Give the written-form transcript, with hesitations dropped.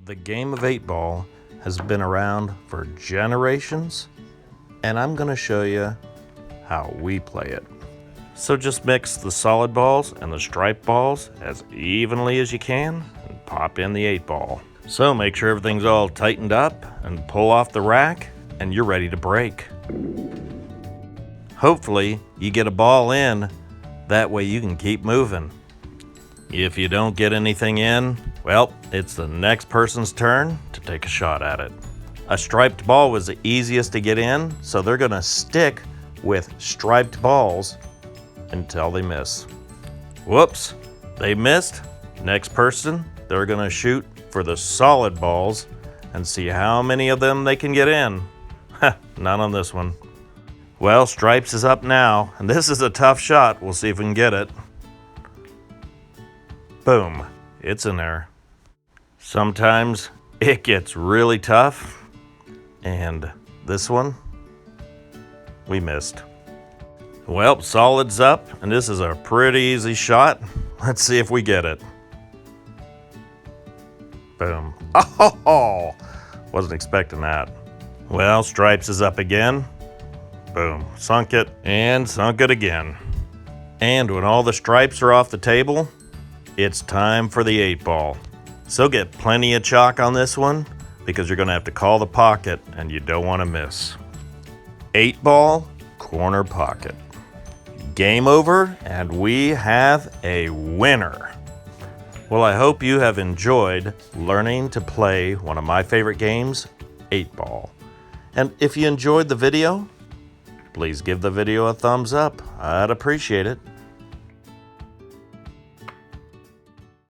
The game of 8-ball has been around for generations, and I'm going to show you how we play it. So just mix the solid balls and the striped balls as evenly as you can and pop in the 8-ball. So make sure everything's all tightened up and pull off the rack and you're ready to break. Hopefully you get a ball in, that way you can keep moving. If you don't get anything in, well, it's the next person's turn to take a shot at it. A striped ball was the easiest to get in, so they're gonna stick with striped balls until they miss. Whoops, they missed. Next person, they're gonna shoot for the solid balls and see how many of them they can get in. Not on this one. Well, stripes is up now, and this is a tough shot. We'll see if we can get it. Boom, it's in there. Sometimes it gets really tough, and this one, we missed. Well, solid's up, and this is a pretty easy shot. Let's see if we get it. Boom. Oh, wasn't expecting that. Well, stripes is up again. Boom, sunk it, and sunk it again. And when all the stripes are off the table, it's time for the 8-ball. So get plenty of chalk on this one because you're gonna have to call the pocket and you don't wanna miss. 8-ball, corner pocket. Game over, and we have a winner. Well, I hope you have enjoyed learning to play one of my favorite games, 8-ball. And if you enjoyed the video, please give the video a thumbs up. I'd appreciate it.